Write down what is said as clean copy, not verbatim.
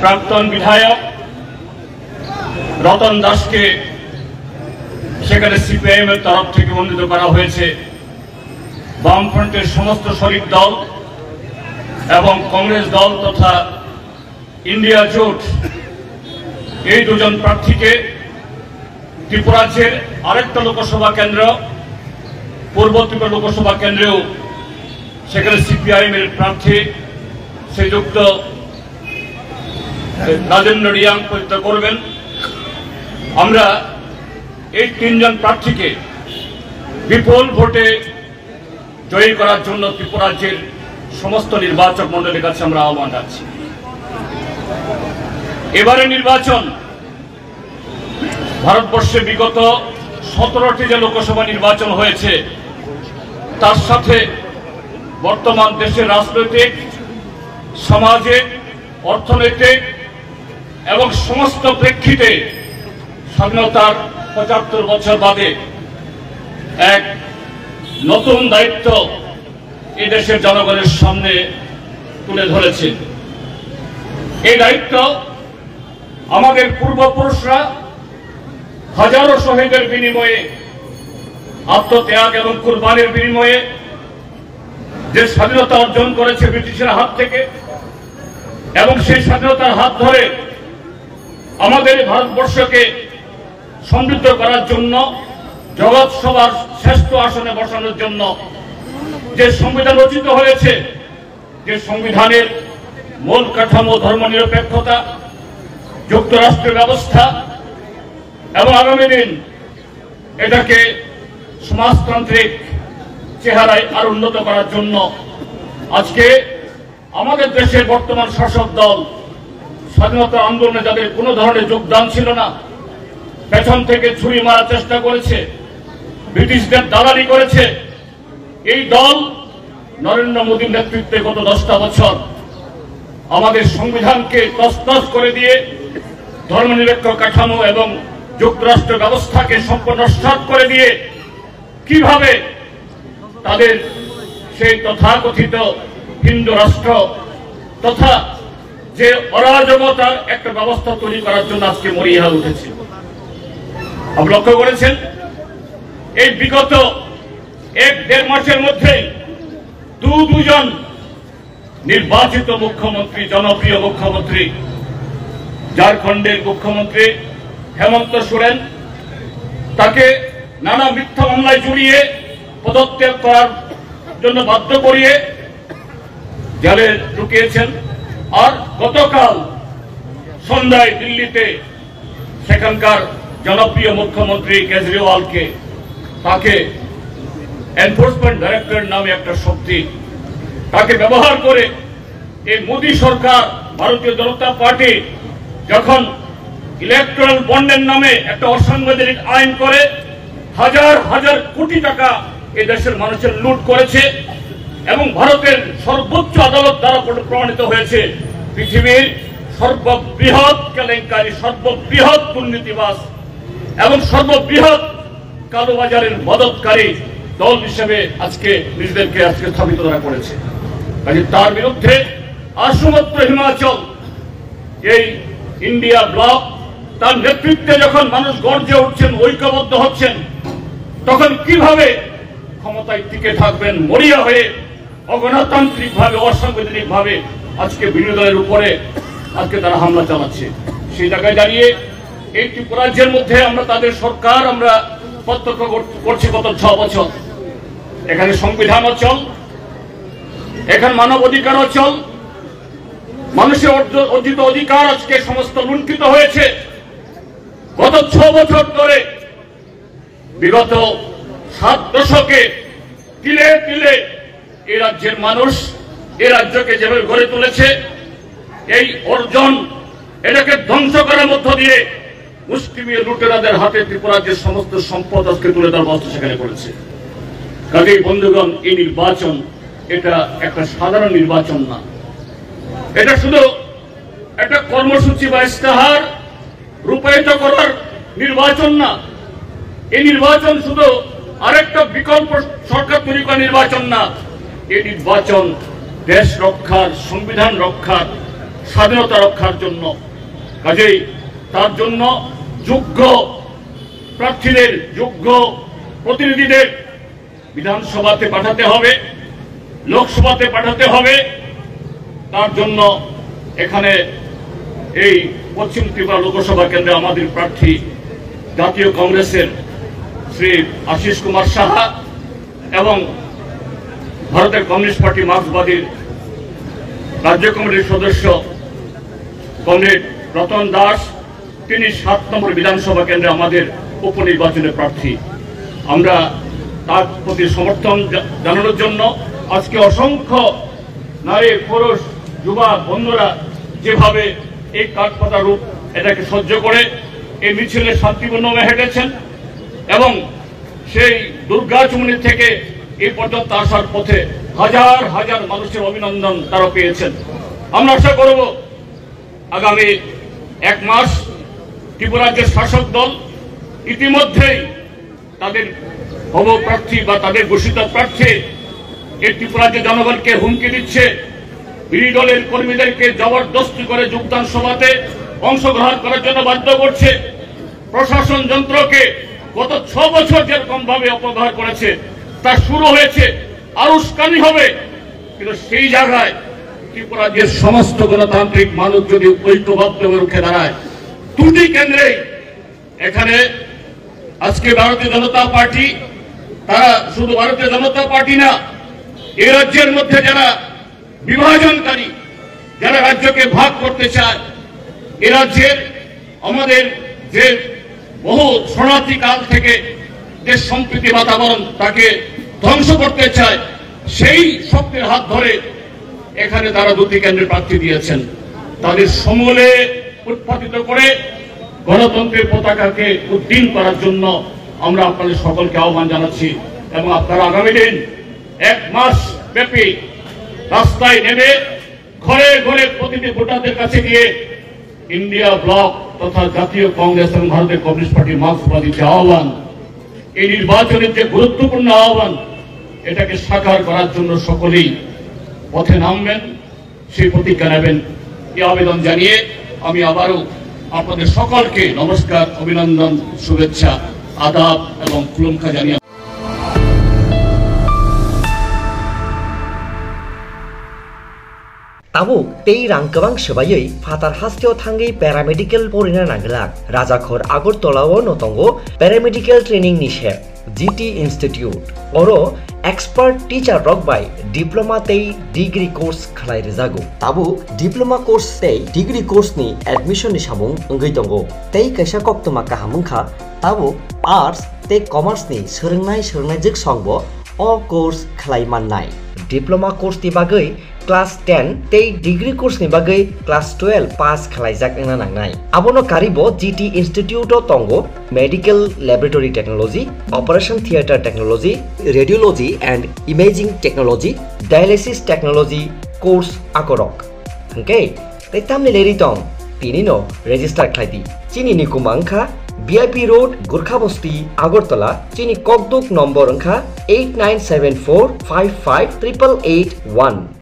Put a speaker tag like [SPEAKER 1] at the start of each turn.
[SPEAKER 1] প্রাক্তন বিধায়ক রতন দাসকে সেখানে সিপিআইএম এর তরফ থেকে মনোনীত করা হয়েছে। বামফ্রন্টের সমস্ত শরিক দল এবং কংগ্রেস দল তথা ইন্ডিয়া জোট এই দুজন প্রার্থীকে ত্রিপুরাজ্যের আরেকটা লোকসভা কেন্দ্র পূর্ব ত্রিপুরা লোকসভা কেন্দ্রেও সেখানে সিপিআইএম এর প্রার্থী শ্রীযুক্ত রাজেন্দ্র রিয়াং প্রতিষ্ঠা করবেন। আমরা এই তিনজন প্রার্থীকে বিপুল ভোটে জয়ী করার জন্য ত্রিপুরাজ্যের সমস্ত নির্বাচক মণ্ডলীর কাছে আমরা আহ্বান রাখছি। এবারে নির্বাচন ভারতবর্ষে বিগত 17টি যে লোকসভা নির্বাচন হয়েছে তার সাথে বর্তমান দেশের রাজনৈতিক, সামাজিক, অর্থনৈতিক এবং সমস্ত প্রেক্ষিতে স্বাধীনতার 75 বছর বাদে এক নতুন দায়িত্ব এই দেশের জনগণের সামনে তুলে ধরেছে। এই দায়িত্ব আমাদের পূর্বপুরুষরা হাজারো শহীদের বিনিময়ে, আত্মত্যাগ এবং কুরবানির বিনিময়ে যে স্বাধীনতা অর্জন করেছে ব্রিটিশের হাত থেকে, এবং সেই স্বাধীনতার হাত ধরে আমাদের ভারতবর্ষকে সমৃদ্ধ করার জন্য, জগৎ সভার শ্রেষ্ঠ আসনে বসানোর জন্য যে সংবিধান রচিত হয়েছে, যে সংবিধানের মূল কাঠামো ধর্মনিরপেক্ষতা, যুক্তরাষ্ট্রের ব্যবস্থা এবং আগামী দিন এটাকে সমাজতান্ত্রিক চেহারায় আরো উন্নত করার জন্য আজকে আমাদের দেশের বর্তমান শাসক দল স্বাধীনতা আন্দোলনে যাদের কোনো ধরনের যোগদান ছিল না, পেছন থেকে ছুরি মারার চেষ্টা করেছে, ব্রিটিশদের দালালি করেছে, এই দল নরেন্দ্র মোদীর নেতৃত্বে গত 10টা বছর আমাদের সংবিধানকে তছনছ করে দিয়ে ধর্মনিরপেক্ষ কাঠামো এবং যুক্তরাষ্ট্র ব্যবস্থাকে সম্পূর্ণ নস্যাৎ করে দিয়ে কিভাবে তাদের সেই তথাকথিত হিন্দু রাষ্ট্র তথা যে অরাজকতার একটা ব্যবস্থা তৈরি করার জন্য আজকে মরিয়া উঠেছে। আপনি লক্ষ্য করেছেন এই বিগত 1-1.5 মাসের মধ্যে দুজন নির্বাচিত মুখ্যমন্ত্রী, জনপ্রিয় মুখ্যমন্ত্রী, ঝাড়খণ্ডের মুখ্যমন্ত্রী হেমন্ত সোরেন, তাকে নানা মিথ্যা মামলায় জড়িয়ে পদত্যাগ করার জন্য বাধ্য করিয়ে জেলে ঢুকিয়েছেন। আর গতকাল সন্ধ্যায় দিল্লিতে সেখানকার জনপ্রিয় মুখ্যমন্ত্রী কেজরিওয়ালকে, তাকে এনফোর্সমেন্ট ডাইরেক্টরেট নামে একটা শক্তি, তাকে ব্যবহার করে এই মোদী সরকার, ভারতীয় জনতা পার্টি যখন ইলেকট্রাল বন্ডের নামে একটা অসাংবিধানিক আইন করে হাজার হাজার কোটি টাকা এই দেশের মানুষের লুট করেছে এবং ভারতের সর্বোচ্চ আদালত দ্বারা প্রমাণিত হয়েছে পৃথিবীর সর্ববৃহৎ কেলেঙ্কারী, সর্ববৃহৎ দুর্নীতিবাজ এবং সর্ববৃহৎ কালোবাজারের মদতকারী দল হিসেবে আজকে নিজেদেরকে স্থাপিত করেছে। কাজে তার বিরুদ্ধে আশুমাত্র হিমাচল, এই ইন্ডিয়া ব্লক, তার নেতৃত্বে যখন মানুষ গর্জে উঠছেন, ঐক্যবদ্ধ হচ্ছেন, তখন কিভাবে ক্ষমতায় টিকে থাকবেন মরিয়া হয়ে অগণতান্ত্রিক ভাবে, অসাংবিধানিক ভাবে আজকে বিরোধী দলের উপরে আজকে তারা হামলা চালাচ্ছে। সেই জায়গায় দাঁড়িয়ে এই ত্রিপুরাজ্যের মধ্যে আমরা তাদের সরকার আমরা প্রত্যক্ষ করছি গত 6 বছর। এখানে সংবিধান অচল, এখানে মানব অধিকার অচল, মানুষের অর্জিত অধিকার আজকে সমস্ত লুণ্ঠিত হয়েছে। গত 6 বছর ধরে, বিগত 7 দশকে তিলে তিলে এই রাজ্যের মানুষ এই রাজ্যকে যেভাবে গড়ে তুলেছে, এই অর্জন এটাকে ধ্বংস করার মধ্য দিয়ে মুষ্টিমেয় লুটেরাদের হাতে ত্রিপুরাজ্যের সমস্ত সম্পদ আজকে তুলে দেওয়ার ব্যবস্থা সেখানে করেছে। কাজেই বন্ধুগণ, এই নির্বাচন এটা একটা সাধারণ নির্বাচন না, এটা শুধু একটা কর্মসূচি বা ইস্তেহার রূপায়িত করার নির্বাচন না। এই নির্বাচন শুধু আরেকটা বিকল্প সরকার তৈরি করার নির্বাচন না, এই নির্বাচন দেশ রক্ষার, সংবিধান রক্ষার, স্বাধীনতা রক্ষার জন্য। কাজেই তার জন্য যোগ্য প্রার্থীদের, যোগ্য প্রতিনিধিদের বিধানসভাতে পাঠাতে হবে, লোকসভাতে পাঠাতে হবে। তার জন্য এখানে এই পশ্চিম ত্রিপুরা লোকসভা কেন্দ্রে আমাদের প্রার্থী জাতীয় কংগ্রেসের শ্রী আশিস কুমার সাহা এবং ভারতের কমিউনিস্ট পার্টি মার্ক্সবাদীর রাজ্য কমিটির সদস্য কমরেড রতন দাস, তিনি 7 নম্বর বিধানসভা কেন্দ্রে আমাদের উপনির্বাচনের প্রার্থী। আমরা তার প্রতি সমর্থন জানানোর জন্য আজকে অসংখ্য নারী, পুরুষ, যুবা বন্ধুরা যেভাবে এই কাঠপাতা রূপ এটাকে সহ্য করে এই মিছিলে শান্তিপূর্ণভাবে হেঁটেছেন এবং সেই দুর্গাচুমনি থেকে এই পর্যন্ত আসার পথে হাজার হাজার মানুষের অভিনন্দন তারা পেয়েছেন। আমরা আশা করব আগামী 1 মাস ত্রিপুরা রাজ্যের শাসক দল ইতিমধ্যেই তাদের প্রার্থী বা তাদের ঘোষিত প্রার্থী এই ত্রিপুরা রাজ্যের জনগণকে হুমকি দিচ্ছে, বিরোধী দলের কর্মীদেরকে জবরদস্তি করে যোগদান সভাতে অংশগ্রহণ করার জন্য বাধ্য করছে। প্রশাসন যন্ত্রকে গত 6 বছর যেরকম ভাবে অপব্যবহার করেছে তা শুরু হয়েছে, আরো উস্কানি হবে। কিন্তু সেই জায়গায় ত্রিপুরা রাজ্যের সমস্ত গণতান্ত্রিক মানুষ যদি ঐক্যবদ্ধভাবে রুখে দাঁড়ায়, 2টি কেন্দ্রে এখানে আজকে ভারতীয় জনতা পার্টি, তারা শুধু ভারতীয় জনতা পার্টি না, এই রাজ্যের মধ্যে যারা বিভাজনকারী, যারা রাজ্যকে ভাগ করতে চায়, এ রাজ্যের আমাদের যে বহু শরণার্থী কাল থেকে যে সম্প্রীতি বাতাবরণ তাকে ধ্বংস করতে চায়, সেই শক্তির হাত ধরে এখানে তারা 2টি কেন্দ্রে প্রার্থী দিয়েছেন। তাদের সমূলে উৎপাদিত করে গণতন্ত্রের পতাকাকে উদ্দিন করার জন্য আমরা আপনাদের সকলকে আহ্বান জানাচ্ছি এবং আপনারা আগামী দিন 1 মাস ব্যাপী রাস্তায় নেমে ঘরে ঘরে প্রতিটি ভোটারদের কাছে গিয়ে ইন্ডিয়া ব্লক তথা জাতীয় কংগ্রেস এবং ভারতের কমিউনিস্ট পার্টি মার্ক্সবাদী যে আহ্বান, এই নির্বাচনের যে গুরুত্বপূর্ণ আহ্বান, এটাকে সাকার করার জন্য সকলেই পথে নামবেন, সেই প্রতিজ্ঞা নেবেন। এই আবেদন জানিয়ে আমি আবারও আপনাদের সকলকে নমস্কার, অভিনন্দন, শুভেচ্ছা, আদাব এবং কুলুমখা জানিয়ে
[SPEAKER 2] Tabuk tei rang kebang sebayai fatar hasteo thangai paramedical porina nanglak Rajakhor Agartala notongo paramedical training nishe GT Institute oro expert teacher rock by diploma tei degree course khalai rejago tabu diploma course tei degree course ni admission ni samung ngai tongo tei kaisa koktoma kahamungkha tabu arts tei commerce ni sörngnai jik songbo o course khalai mannai diploma course ni bagai class 10 tei degree course ni bagai class 12 pass khalaijak engna nangnai abono karibo GT Institute o tongo medical laboratory technology, operation theater technology, radiology and imaging technology, dialysis technology course akorok okay tei tamni leri tong tini no register khlaidi chini ni kumangkha VIP Road Gurkhabasti Agartala chini kokduk number angkha 8974558881